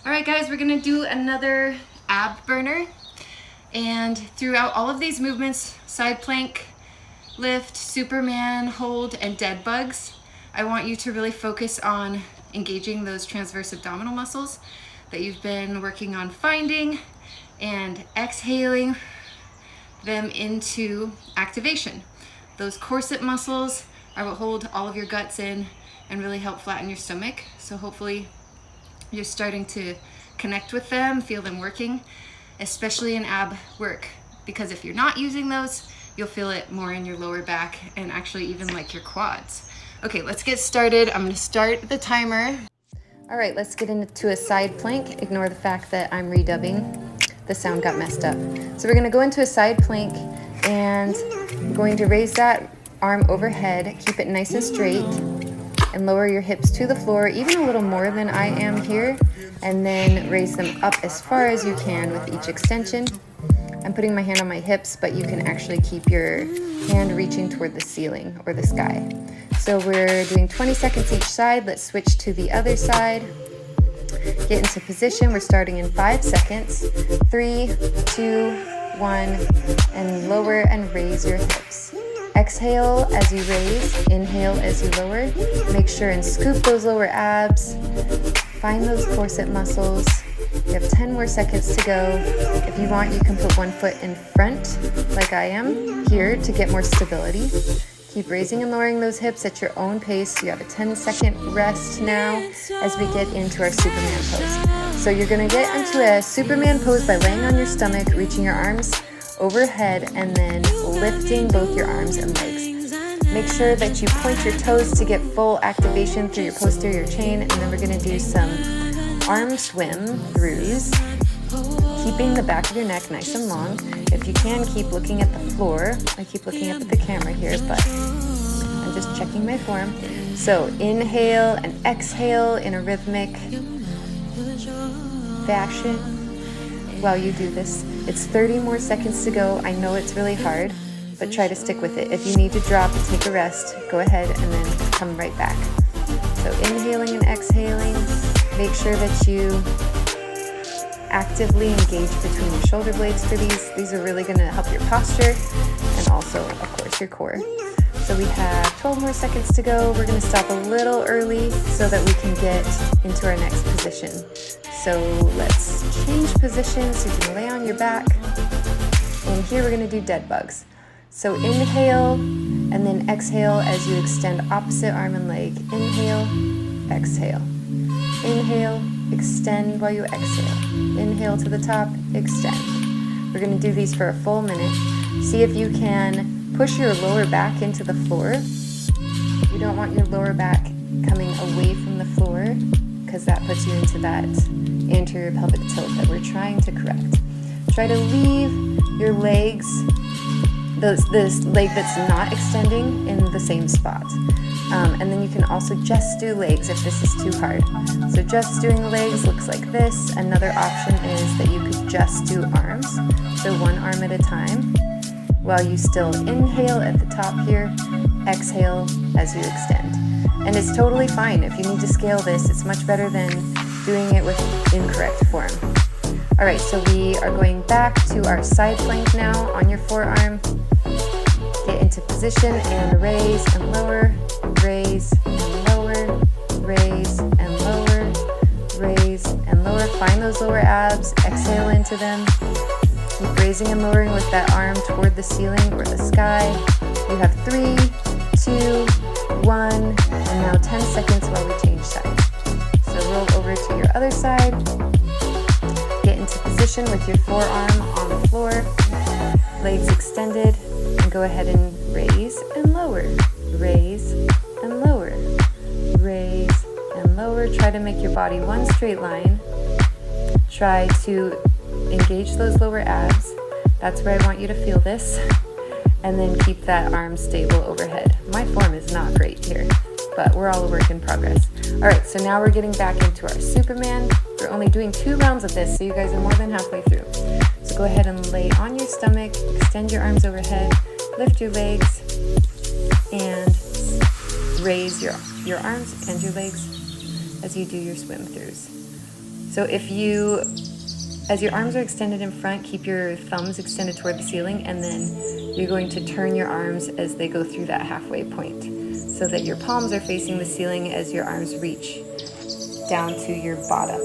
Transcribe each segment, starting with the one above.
All right, guys, we're gonna do another ab burner. And throughout all of these movements, side plank, lift, Superman, hold, and dead bugs, I want you to really focus on engaging those transverse abdominal muscles that you've been working on finding and exhaling them into activation. Those corset muscles are what hold all of your guts in and really help flatten your stomach. So hopefully you're starting to connect with them, feel them working, especially in ab work, because if you're not using those, you'll feel it more in your lower back and actually even like your quads. Okay, let's get started. I'm gonna start the timer. All right, let's get into a side plank. Ignore the fact that I'm redubbing. The sound got messed up. So we're gonna go into a side plank and we're going to raise that arm overhead, keep it nice and straight, and lower your hips to the floor, even a little more than I am here, and then raise them up as far as you can with each extension. I'm putting my hand on my hips, but you can actually keep your hand reaching toward the ceiling or the sky. So we're doing 20 seconds each side. Let's switch to the other side. Get into position. We're starting in 5 seconds. 3, 2, 1, and lower and raise your hips. Exhale as you raise, inhale as you lower. Make sure and scoop those lower abs. Find those corset muscles. You have 10 more seconds to go. If you want, you can put one foot in front, like I am here, to get more stability. Keep raising and lowering those hips at your own pace. You have a 10-second rest now as we get into our Superman pose. So you're gonna get into a Superman pose by laying on your stomach, reaching your arms overhead, and then lifting both your arms and legs. Make sure that you point your toes to get full activation through your posterior chain, and then we're gonna do some arm swim-throughs, keeping the back of your neck nice and long. If you can, keep looking at the floor. I keep looking up at the camera here, but I'm just checking my form. So inhale and exhale in a rhythmic fashion while you do this. It's 30 more seconds to go. I know it's really hard, but try to stick with it. If you need to drop and take a rest, go ahead and then come right back. So inhaling and exhaling. Make sure that you actively engage between your shoulder blades for these. These are really going to help your posture and also, of course, your core. So we have 12 more seconds to go. We're going to stop a little early so that we can get into our next position. So let's change positions so you can lay on your back. And here we're going to do dead bugs. So inhale and then exhale as you extend opposite arm and leg. Inhale, exhale. Inhale, extend while you exhale. Inhale to the top, extend. We're going to do these for a full minute. See if you can push your lower back into the floor. You don't want your lower back coming away from the floor because that puts you into that anterior pelvic tilt that we're trying to correct. Try to leave your legs, this leg that's not extending, in the same spot. And then you can also just do legs if this is too hard. So just doing legs looks like this. Another option is that you could just do arms. So one arm at a time while you still inhale at the top here, exhale as you extend. And it's totally fine. If you need to scale this, it's much better than doing it with incorrect form. All right, so we are going back to our side plank now on your forearm. Get into position and raise and lower, raise and lower, raise and lower, raise and lower. Find those lower abs, exhale into them. Keep raising and lowering with that arm toward the ceiling or the sky. You have 3, 2, 1, and now 10 seconds while we change sides. So roll over to your other side. Get into position with your forearm on the floor, legs extended, and go ahead and raise and lower, raise and lower, raise and lower. Try to make your body one straight line. Try to engage those lower abs. That's where I want you to feel this. And then keep that arm stable overhead. My form is not great here, but we're all a work in progress. All right, so now we're getting back into our Superman. We're only doing 2 rounds of this, so you guys are more than halfway through. So go ahead and lay on your stomach, extend your arms overhead, lift your legs, and raise your arms and your legs as you do your swim-throughs. So as your arms are extended in front, keep your thumbs extended toward the ceiling, and then you're going to turn your arms as they go through that halfway point so that your palms are facing the ceiling as your arms reach down to your bottom.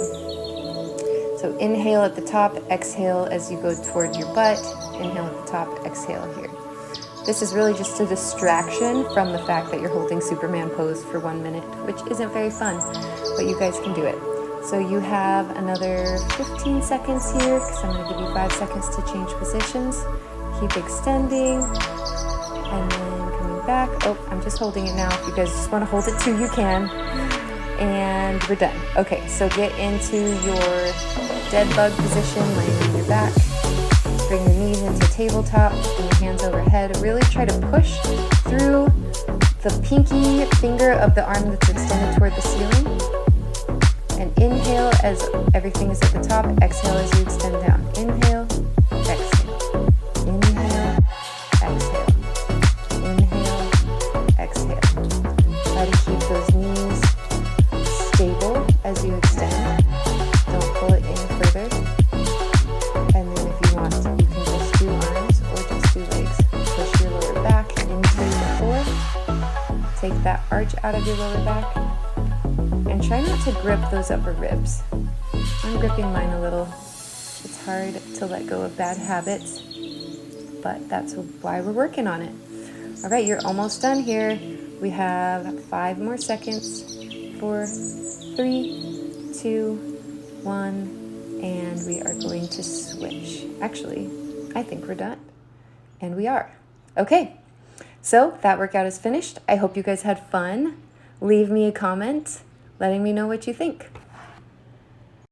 So inhale at the top, exhale as you go toward your butt. Inhale at the top, exhale here. This is really just a distraction from the fact that you're holding Superman pose for 1 minute, which isn't very fun, but you guys can do it. So you have another 15 seconds here, because I'm going to give you 5 seconds to change positions. Keep extending, and then coming back. Oh, I'm just holding it now. If you guys just want to hold it too, you can. And we're done. Okay, so get into your dead bug position, laying on your back. Bring your knees into tabletop, bring your hands overhead. Really try to push through the pinky finger of the arm that's extended toward the ceiling. And inhale as everything is at the top. Exhale as you extend down. Inhale, exhale. Inhale, exhale. Inhale, exhale. Try to keep those knees stable as you extend. Don't pull it in further. And then if you want, you can just do arms or just do legs. Push your lower back into the floor. Take that arch out of your lower back. And try not to grip those upper ribs. I'm gripping mine a little. It's hard to let go of bad habits, but that's why we're working on it. All right, you're almost done here. We have 5 more seconds. 4, 3, 2, 1, and we are going to switch. Actually, I think we're done. And we are. Okay, so that workout is finished. I hope you guys had fun. Leave me a comment letting me know what you think.